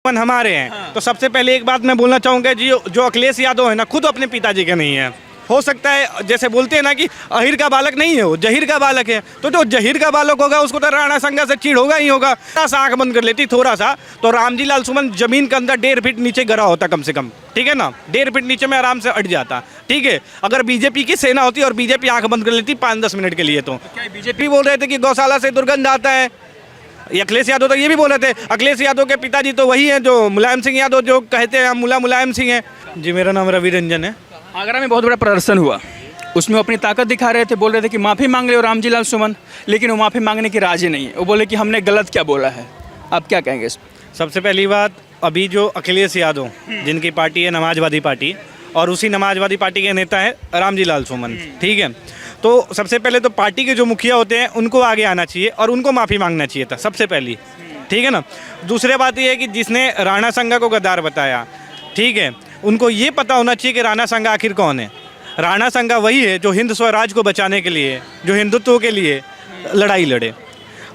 हमारे हैं। तो सबसे पहले एक बात मैं बोलना चाहूँगा जी, जो अखिलेश यादव है ना, खुद अपने पिताजी के नहीं है। हो सकता है जैसे बोलते हैं ना कि अहिर का बालक नहीं है, वो जहीर का बालक है। तो जो जहीर का बालक होगा उसको तो राणा संगा से चीड़ होगा ही होगा। थोड़ा सा आँख बंद कर लेती थोड़ा सा, तो रामजी लाल सुमन जमीन के अंदर 1.5 फीट नीचे गिरा होता कम से कम, ठीक है ना। 1.5 फीट नीचे में आराम से अट जाता, ठीक है। अगर बीजेपी की सेना होती और बीजेपी आँख बंद कर लेती 5-10 मिनट के लिए, तो बीजेपी बोल रहे थे कि गौशाला से दुर्गंध आता है। अखिलेश यादव तो ये भी बोल रहे थे। अखिलेश यादव के पिताजी तो वही हैं जो मुलायम सिंह यादव, जो कहते हैं मुलायम सिंह हैं जी। मेरा नाम रवि रंजन है। आगरा में बहुत बड़ा प्रदर्शन हुआ, उसमें वो अपनी ताकत दिखा रहे थे, बोल रहे थे कि माफ़ी मांग ले रामजी लाल सुमन, लेकिन वो माफ़ी मांगने की राजी नहीं है। वो बोले कि हमने गलत क्या बोला है। आप क्या कहेंगे इस पर? सबसे पहली बात, अभी जो अखिलेश यादव जिनकी पार्टी है समाजवादी पार्टी, और उसी समाजवादी पार्टी के नेता है रामजी लाल सुमन, ठीक है। तो सबसे पहले तो पार्टी के जो मुखिया होते हैं उनको आगे आना चाहिए और उनको माफ़ी मांगना चाहिए था सबसे पहली, ठीक है ना। दूसरी बात ये है कि जिसने राणा संगा को गद्दार बताया, ठीक है, उनको ये पता होना चाहिए कि राणा संगा आखिर कौन है। राणा संगा वही है जो हिंद स्वराज को बचाने के लिए, जो हिंदुत्व के लिए लड़ाई लड़े।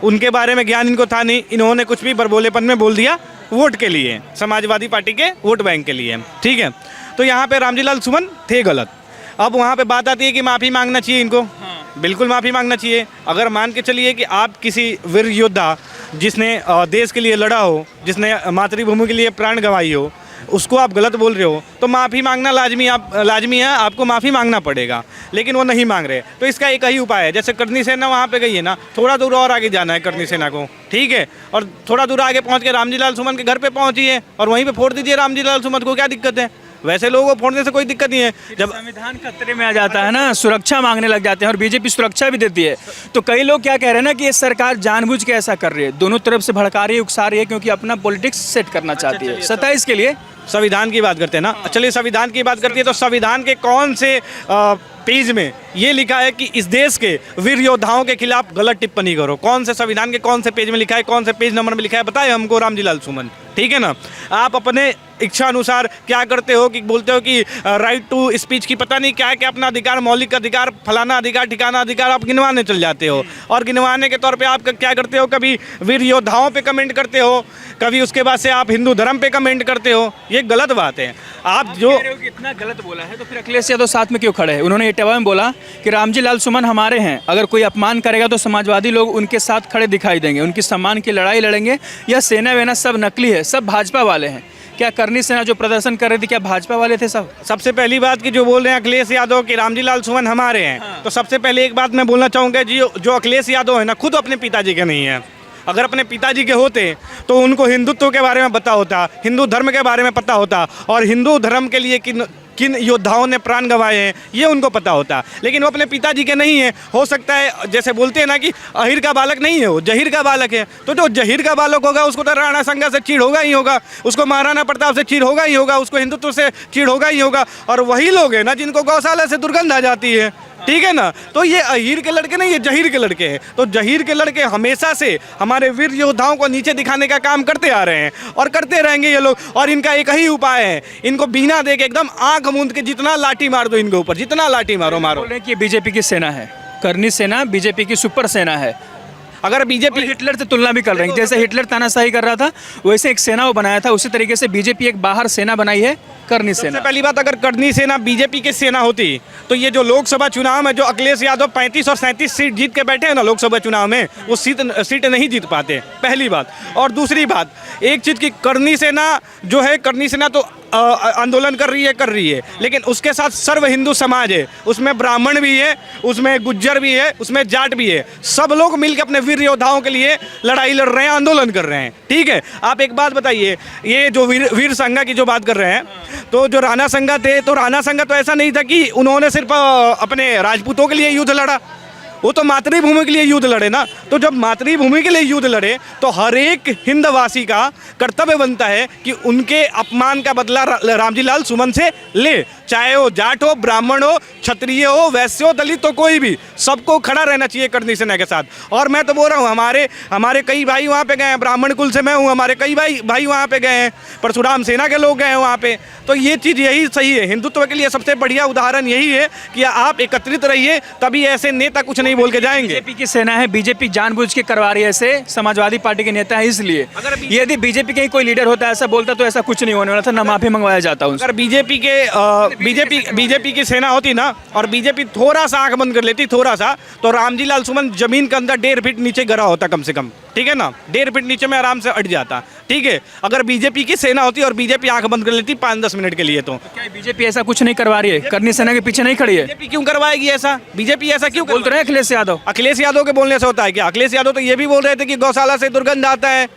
उनके बारे में ज्ञान इनको था नहीं, इन्होंने कुछ भी बरबोलेपन में बोल दिया वोट के लिए, समाजवादी पार्टी के वोट बैंक के लिए, ठीक है। तो यहाँ पे रामजी लाल सुमन थे गलत। अब वहाँ पे बात आती है कि माफ़ी मांगना चाहिए इनको। बिल्कुल माफ़ी मांगना चाहिए। अगर मान के चलिए कि आप किसी वीर योद्धा जिसने देश के लिए लड़ा हो, जिसने मातृभूमि के लिए प्राण गंवाई हो, उसको आप गलत बोल रहे हो, तो माफ़ी मांगना लाजमी है, आपको माफ़ी मांगना पड़ेगा। लेकिन वो नहीं मांग रहे, तो इसका एक ही उपाय है। जैसे करनी सेना वहाँ पे गई है ना, थोड़ा दूर और आगे जाना है करनी सेना को, ठीक है, और थोड़ा दूर आगे पहुँच के रामजी लाल सुमन के घर पे पहुँचिए और वहीं पे फोड़ दीजिए रामजी लाल सुमन को। क्या दिक्कत है? वैसे लोगों को फोड़ने से कोई दिक्कत नहीं है। जब संविधान खतरे में आ जाता है ना, सुरक्षा मांगने लग जाते हैं, और बीजेपी सुरक्षा भी देती है। तो कई लोग क्या कह रहे हैं ना कि ये सरकार जानबूझ के ऐसा कर रही है, दोनों तरफ से भड़का रही है, उकसा रही है, क्योंकि अपना पॉलिटिक्स सेट करना चाहती है 27 के लिए। संविधान की बात करते हैं ना, चलिए संविधान की बात करती है, तो संविधान के कौन से पेज में ये लिखा है कि इस देश के वीर योद्धाओं के खिलाफ गलत टिप्पणी करो? कौन से संविधान के कौन से पेज में लिखा है, कौन से पेज नंबर में लिखा है? बताए हमको रामजी लाल सुमन, ठीक है ना। आप अपने इच्छा अनुसार क्या करते हो कि बोलते हो कि राइट टू स्पीच की पता नहीं क्या है, कि अपना अधिकार, मौलिक अधिकार, फलाना अधिकार, ठिकाना अधिकार आप गिनवाने चल जाते हो, और गिनवाने के तौर पे आप क्या करते हो, कभी वीर योद्धाओं पे कमेंट करते हो, कभी उसके बाद से आप हिंदू धर्म पे कमेंट करते हो। ये गलत बात है। आप जो इतना गलत बोला है, तो फिर अखिलेश यादव साथ में क्यों खड़े हैं? उन्होंने इटावा में बोला कि रामजी लाल सुमन हमारे हैं, अगर कोई अपमान करेगा तो समाजवादी लोग उनके साथ खड़े दिखाई देंगे, उनकी सम्मान की लड़ाई लड़ेंगे। यह सेना वेना सब नकली है, सब भाजपा वाले हैं। क्या करनी सेना जो प्रदर्शन कर रही थी, क्या भाजपा वाले थे सब? सबसे पहली बात कि जो बोल रहे हैं अखिलेश यादव कि रामजी लाल सुमन हमारे हैं, तो सबसे पहले एक बात मैं बोलना चाहूँगा जी, जो अखिलेश यादव है ना, खुद अपने पिताजी के नहीं है। अगर अपने पिताजी के होते तो उनको हिंदुत्व के बारे में पता होता, हिंदू धर्म के बारे में पता होता, और हिंदू धर्म के लिए किन योद्धाओं ने प्राण गंवाए हैं ये उनको पता होता। लेकिन वो अपने पिताजी के नहीं है। हो सकता है जैसे बोलते हैं ना कि अहिर का बालक नहीं है, वो जहीर का बालक है। तो जो जहीर का बालक होगा उसको तो राणा संगा से चीड़ होगा ही होगा, उसको महाराणा प्रताप से चीड़ होगा ही होगा, उसको हिंदुत्व से चीड़ होगा ही होगा। और वही लोग हैं ना जिनको गौशाला से दुर्गंध आ जाती है, ठीक है ना। तो ये अहीर के लड़के नहीं, ये जहीर के लड़के हैं। तो जहीर के लड़के हमेशा से हमारे वीर योद्धाओं को नीचे दिखाने का काम करते आ रहे हैं और करते रहेंगे ये लोग। और इनका एक ही उपाय है, इनको बिना देख एकदम आंख मूंद के जितना लाठी मार दो इनके ऊपर, जितना लाठी मारो। बोल रहे हैं कि बीजेपी की सेना है, करनी सेना बीजेपी की सुपर सेना है। अगर बीजेपी हिटलर से तुलना भी कर रहे हैं, जैसे हिटलर तानाशाही कर रहा था वैसे एक सेना वो बनाया था, उसी तरीके से बीजेपी एक बाहर सेना बनाई है, करनी सेना। सबसे पहली बात, अगर करनी सेना बीजेपी की सेना होती तो ये जो लोकसभा चुनाव में जो अखिलेश यादव 35 और 37 सीट जीत के बैठे हैं ना लोकसभा चुनाव में, वो सीट नहीं जीत पाते, पहली बात। और दूसरी बात, एक चीज़ की करनी सेना जो है, करनी सेना तो आंदोलन कर रही है, लेकिन उसके साथ सर्व हिंदू समाज है, उसमें ब्राह्मण भी है, उसमें गुज्जर भी है, उसमें जाट भी है। सब लोग मिलकर अपने वीर योद्धाओं के लिए लड़ाई लड़ रहे हैं, आंदोलन कर रहे हैं, ठीक है। आप एक बात बताइए, ये जो वीर संगा की जो बात कर रहे हैं, तो जो राणा संगा थे, तो राणा संगा तो ऐसा नहीं था कि उन्होंने सिर्फ अपने राजपूतों के लिए युद्ध लड़ा, वो तो मातृभूमि के लिए युद्ध लड़े ना। तो जब मातृभूमि के लिए युद्ध लड़े तो हर एक हिंदवासी का कर्तव्य बनता है कि उनके अपमान का बदला रामजी लाल सुमन से ले। चाहे वो जाट हो, ब्राह्मण हो, क्षत्रिय हो, वैश्य हो, दलित हो, कोई भी, सबको खड़ा रहना चाहिए करनी सेना के साथ। और मैं तो बोल रहा हूँ हमारे कई भाई वहाँ पे गए हैं, ब्राह्मण कुल से मैं हूँ, हमारे कई भाई वहाँ पे गए हैं, परशुराम सेना के लोग गए हैं वहाँ पे। तो ये चीज़ यही सही है, हिंदुत्व के लिए सबसे बढ़िया उदाहरण यही है कि आप एकत्रित रहिए, तभी ऐसे नेता कुछ नहीं बोल के जाएंगे। बीजेपी की सेना है, बीजेपी जानबूझ के करवा रही है ऐसे, समाजवादी पार्टी के नेता है इसलिए। यदि बीजेपी के ही कोई लीडर होता ऐसा बोलता तो ऐसा कुछ नहीं होने वाला था, ना माफी मंगवाया जाता उनसे। अगर बीजेपी की सेना होती ना, और बीजेपी थोड़ा सा आंख बंद कर लेती, थोड़ा सा, तो रामजी लाल सुमन जमीन के अंदर 1.5 फीट नीचे गिरा होता कम से कम, ठीक है ना, 1.5 फीट नीचे में आराम से अट जाता, ठीक है। अगर बीजेपी की सेना होती और बीजेपी आंख बंद कर लेती 5-10 मिनट के लिए, तो क्या बीजेपी ऐसा कुछ नहीं करवा रही है? करनी सेना के पीछे नहीं खड़ी है? बीजेपी क्यों करवाएगी ऐसा? बीजेपी ऐसा क्यों बोल तो रहे अखिलेश यादव। अखिलेश यादव के बोलने से होता है क्या? अखिलेश यादव तो ये भी बोल रहे थे कि गौशाला से दुर्गंध आता है।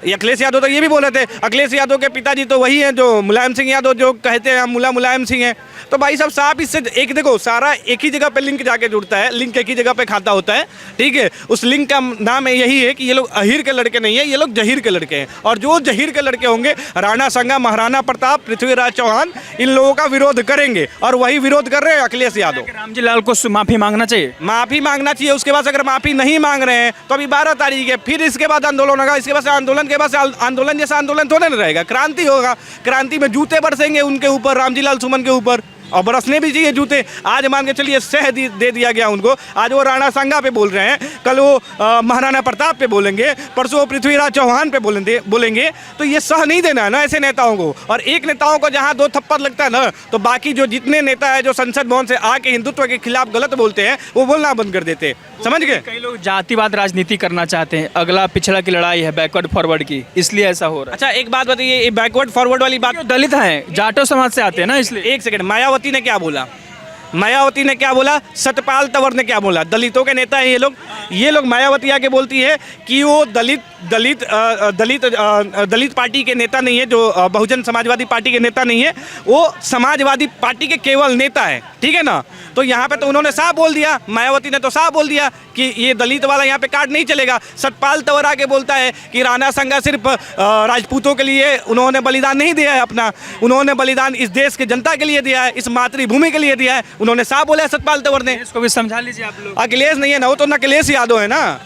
अखिलेश यादव तो ये भी बोल रहे थे, अखिलेश यादव के पिताजी तो वही हैं जो मुलायम सिंह यादव, जो कहते हैं हम मुलायम सिंह हैं। तो भाई साहब साहब इससे एक देखो, सारा एक ही जगह पे लिंक जाके जुड़ता है, लिंक एक ही जगह पे खाता होता है, ठीक है। उस लिंक का नाम यही है कि ये लोग अहीर के लड़के नहीं है, ये लोग जहीर के लड़के हैं। और जो जहीर के लड़के होंगे, राणा संगा, महाराणा प्रताप, पृथ्वीराज चौहान, इन लोगों का विरोध करेंगे, और वही विरोध कर रहे हैं अखिलेश यादव। रामजी लाल को माफी मांगना चाहिए, माफी मांगना चाहिए। उसके बाद अगर माफी नहीं मांग रहे हैं तो अभी 12 तारीख है, फिर इसके बाद आंदोलन होगा, इसके बाद आंदोलन के बाद आंदोलन जैसा आंदोलन थोड़ा नहीं रहेगा, क्रांति होगा। क्रांति में जूते बरसेंगे उनके ऊपर, रामजी लाल सुमन के ऊपर, और बरसने भी चाहिए जूते। आज मान के चलिए सह दे दिया गया उनको, आज वो राणा संगा पे बोल रहे हैं, कल वो महाराणा प्रताप पे बोलेंगे, परसों वो पृथ्वीराज चौहान पे बोलेंगे। तो ये सह नहीं देना है ना ऐसे नेताओं को। और एक नेताओं को जहाँ 2 थप्पड़ लगता है ना, तो बाकी जो जितने नेता है जो संसद भवन से आके हिंदुत्व के खिलाफ गलत बोलते हैं, वो बोलना बंद कर देते, समझ गए। कई लोग जातिवाद राजनीति करना चाहते हैं, अगला पिछड़ा की लड़ाई है, बैकवर्ड फॉरवर्ड की, इसलिए ऐसा हो रहा है। अच्छा एक बात बताइए, ये बैकवर्ड फॉरवर्ड वाली बात, दलित हैं, जाटो समाज से आते हैं ना, इसलिए। एक सेकंड, मायावती ने क्या बोला? मायावती ने क्या बोला? सतपाल तंवर ने क्या बोला? दलितों के नेता हैं ये लोग मायावती आके बोलती है कि वो दलित पार्टी के नेता नहीं है, जो बहुजन समाजवादी पार्टी के नेता नहीं है, वो समाजवादी पार्टी के केवल नेता है, ठीक है ना। तो यहाँ पे तो उन्होंने साफ बोल दिया, मायावती ने तो साफ बोल दिया कि ये दलित वाला यहाँ पे कार्ड नहीं चलेगा। सतपाल तंवर आके बोलता है कि राणा संगा सिर्फ राजपूतों के लिए उन्होंने बलिदान नहीं दिया है अपना, उन्होंने बलिदान इस देश के जनता के लिए दिया है, इस मातृभूमि के लिए दिया है, उन्होंने साफ बोला है सतपाल तंवर ने। इसको भी समझा लीजिए आप लोग। अखिलेश नहीं है ना, वो तो अखिलेश यादव है ना।